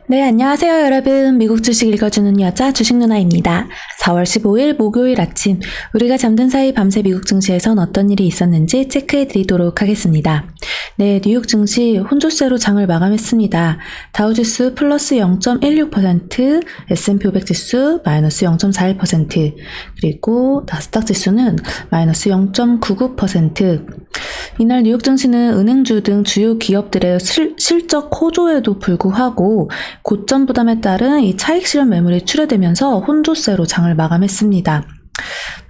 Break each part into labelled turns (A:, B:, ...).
A: 네, 안녕하세요, 여러분. 미국 주식 읽어주는 여자 주식 누나입니다. 4월 15일 목요일 아침, 우리가 잠든 사이 밤새 미국 증시에선 어떤 일이 있었는지 체크해 드리도록 하겠습니다. 네, 뉴욕 증시 혼조세로 장을 마감했습니다. 다우지수 플러스 0.16%, S&P 500 지수 마이너스 0.41%, 그리고 나스닥 지수는 마이너스 0.99%. 이날 뉴욕 증시는 은행주 등 주요 기업들의 실적 호조에도 불구하고 고점 부담에 따른 이 차익 실현 매물이 출회되면서 혼조세로 장을 마감했습니다.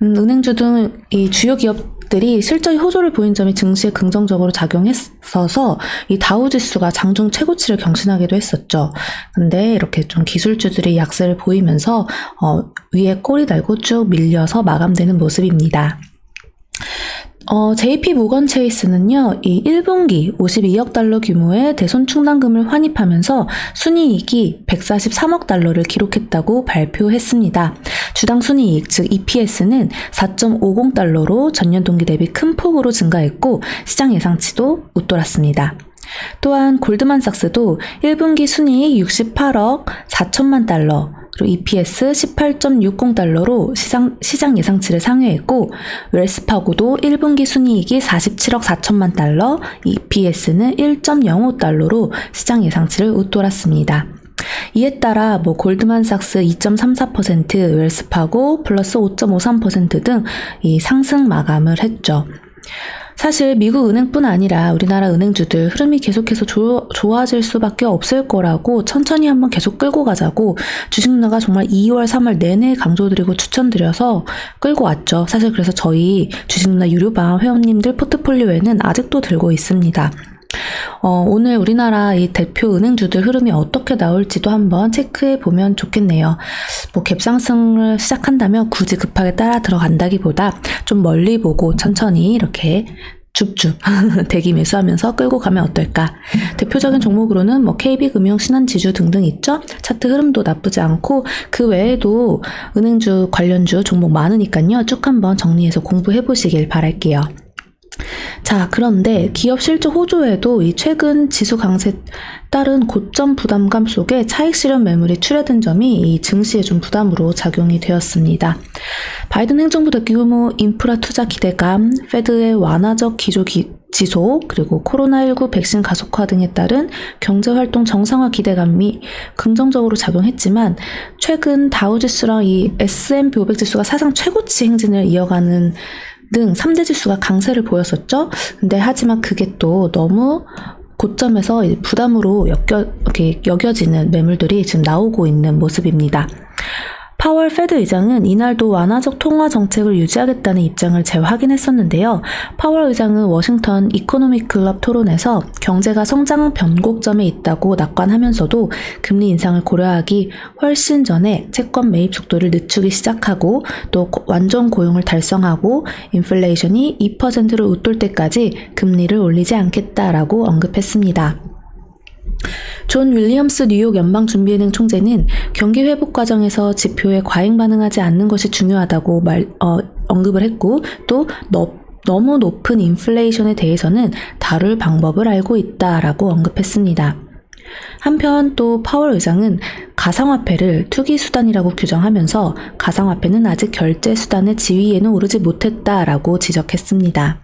A: 은행주 등 이 주요 기업들이 실적이 호조를 보인 점이 증시에 긍정적으로 작용했어서 이 다우 지수가 장중 최고치를 경신하기도 했었죠. 근데 이렇게 좀 기술주들이 약세를 보이면서 위에 꼬리 달고 쭉 밀려서 마감되는 모습입니다. JP 모건 체이스는요, 이 1분기 52억 달러 규모의 대손 충당금을 환입하면서 순이익이 143억 달러를 기록했다고 발표했습니다. 주당 순이익, 즉 EPS는 4.50 달러로 전년 동기 대비 큰 폭으로 증가했고, 시장 예상치도 웃돌았습니다. 또한 골드만삭스도 1분기 순이익 68억 4천만 달러, 그리고 EPS 18.60달러로 시장 예상치를 상회했고, 웰스파고도 1분기 순이익이 47억 4천만 달러, EPS는 1.05달러로 시장 예상치를 웃돌았습니다. 이에 따라 골드만삭스 2.34%, 웰스파고 플러스 5.53% 등 이 상승 마감을 했죠. 사실 미국 은행뿐 아니라 우리나라 은행주들 흐름이 계속해서 좋아질 수밖에 없을 거라고 천천히 한번 계속 끌고 가자고 주식 누나가 정말 2월, 3월 내내 강조드리고 추천드려서 끌고 왔죠. 사실 그래서 저희 주식 누나 유료방 회원님들 포트폴리오에는 아직도 들고 있습니다. 오늘 우리나라 이 대표 은행주들 흐름이 어떻게 나올지도 한번 체크해 보면 좋겠네요. 갭상승을 시작한다면 굳이 급하게 따라 들어간다기보다 좀 멀리 보고 천천히 이렇게 줍줍 대기 매수하면서 끌고 가면 어떨까. 대표적인 종목으로는 KB금융, 신한지주 등등 있죠. 차트 흐름도 나쁘지 않고 그 외에도 은행주 관련주 종목 많으니까요. 쭉 한번 정리해서 공부해 보시길 바랄게요. 자, 그런데 기업 실적 호조에도 이 최근 지수 강세에 따른 고점 부담감 속에 차익 실현 매물이 출회된 점이 이 증시에 좀 부담으로 작용이 되었습니다. 바이든 행정부 대규모 인프라 투자 기대감, 페드의 완화적 기조 지속, 그리고 코로나19 백신 가속화 등에 따른 경제활동 정상화 기대감이 긍정적으로 작용했지만 최근 다우지수랑 이 S&P 500 지수가 사상 최고치 행진을 이어가는 등 3대 지수가 강세를 보였었죠. 근데 하지만 그게 또 너무 고점에서 부담으로 여겨지는 매물들이 지금 나오고 있는 모습입니다. 파월 페드 의장은 이날도 완화적 통화 정책을 유지하겠다는 입장을 재확인했었는데요. 파월 의장은 워싱턴 이코노믹 클럽 토론에서 경제가 성장 변곡점에 있다고 낙관하면서도 금리 인상을 고려하기 훨씬 전에 채권 매입 속도를 늦추기 시작하고 또 완전 고용을 달성하고 인플레이션이 2%를 웃돌 때까지 금리를 올리지 않겠다라고 언급했습니다. 존 윌리엄스 뉴욕 연방준비은행 총재는 경기 회복 과정에서 지표에 과잉 반응하지 않는 것이 중요하다고 언급을 했고, 또 너무 높은 인플레이션에 대해서는 다룰 방법을 알고 있다라고 언급했습니다. 한편 또 파월 의장은 가상화폐를 투기 수단이라고 규정하면서 가상화폐는 아직 결제 수단의 지위에는 오르지 못했다라고 지적했습니다.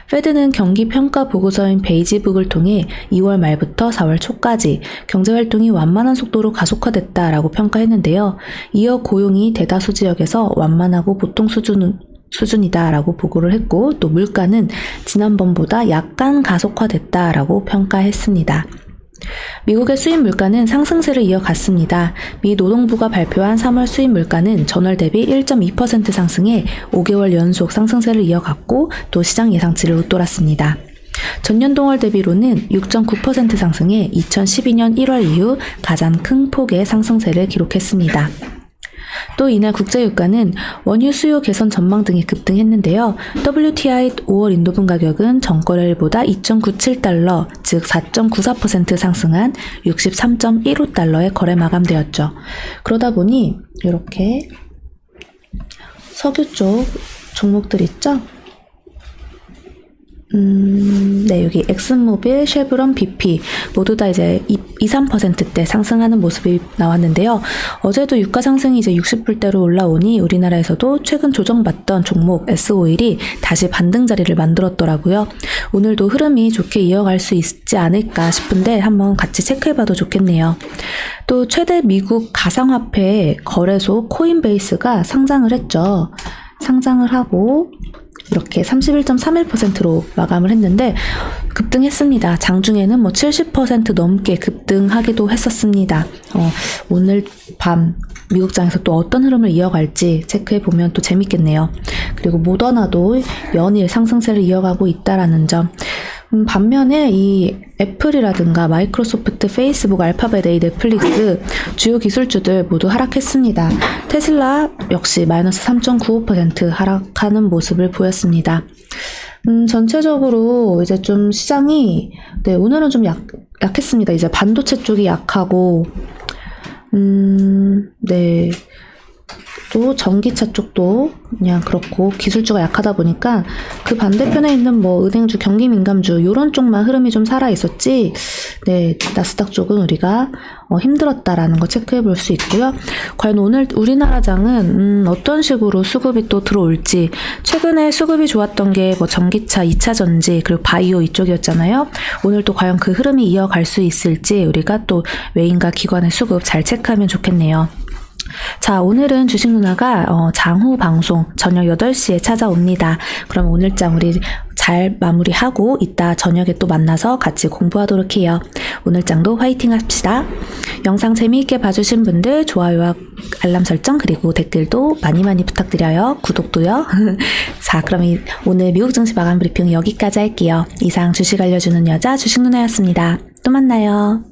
A: 페드는 경기평가 보고서인 베이지북을 통해 2월 말부터 4월 초까지 경제활동이 완만한 속도로 가속화됐다라고 평가했는데요. 이어 고용이 대다수 지역에서 완만하고 보통 수준이다라고 보고를 했고, 또 물가는 지난번보다 약간 가속화됐다라고 평가했습니다. 미국의 수입 물가는 상승세를 이어갔습니다. 미 노동부가 발표한 3월 수입 물가는 전월 대비 1.2% 상승해 5개월 연속 상승세를 이어갔고, 또 시장 예상치를 웃돌았습니다. 전년 동월 대비로는 6.9% 상승해 2012년 1월 이후 가장 큰 폭의 상승세를 기록했습니다. 또 이날 국제유가는 원유 수요 개선 전망 등이 급등했는데요. WTI 5월 인도분 가격은 전거래일보다 2.97달러, 즉 4.94% 상승한 63.15달러에 거래 마감되었죠. 그러다 보니 이렇게 석유 쪽 종목들 있죠? 네, 여기 엑슨모빌, 쉐브론, BP 모두 다 이제 2~3%대 상승하는 모습이 나왔는데요. 어제도 유가 상승이 이제 60불대로 올라오니 우리나라에서도 최근 조정받던 종목 S-오일이 다시 반등 자리를 만들었더라고요. 오늘도 흐름이 좋게 이어갈 수 있지 않을까 싶은데 한번 같이 체크해봐도 좋겠네요. 또 최대 미국 가상화폐 거래소 코인베이스가 상장을 했죠. 상장을 하고 이렇게 31.31%로 마감을 했는데 급등했습니다. 장중에는 뭐 70% 넘게 급등하기도 했었습니다. 오늘 밤 미국장에서 또 어떤 흐름을 이어갈지 체크해보면 또 재밌겠네요. 그리고 모더나도 연일 상승세를 이어가고 있다라는 점. 반면에 이 애플이라든가 마이크로소프트, 페이스북, 알파벳, 넷플릭스 주요 기술주들 모두 하락했습니다. 테슬라 역시 마이너스 3.95% 하락하는 모습을 보였습니다. 전체적으로 이제 좀 시장이 네, 오늘은 좀 약했습니다. 이제 반도체 쪽이 약하고 네. 또 전기차 쪽도 그냥 그렇고 기술주가 약하다 보니까 그 반대편에 있는 뭐 은행주, 경기민감주 요런 쪽만 흐름이 좀 살아 있었지. 네, 나스닥 쪽은 우리가 힘들었다라는 거 체크해 볼 수 있고요. 과연 오늘 우리나라장은 어떤 식으로 수급이 또 들어올지. 최근에 수급이 좋았던 게 뭐 전기차, 2차 전지 그리고 바이오 이쪽이었잖아요. 오늘 또 과연 그 흐름이 이어갈 수 있을지 우리가 또 외인과 기관의 수급 잘 체크하면 좋겠네요. 자, 오늘은 주식 누나가 장후 방송 저녁 8시에 찾아옵니다. 그럼 오늘 장 우리 잘 마무리하고 이따 저녁에 또 만나서 같이 공부하도록 해요. 오늘 장도 화이팅 합시다. 영상 재미있게 봐주신 분들 좋아요와 알람 설정 그리고 댓글도 많이 부탁드려요. 구독도요. 자, 그럼 오늘 미국 증시 마감 브리핑 여기까지 할게요. 이상 주식 알려주는 여자 주식 누나였습니다. 또 만나요.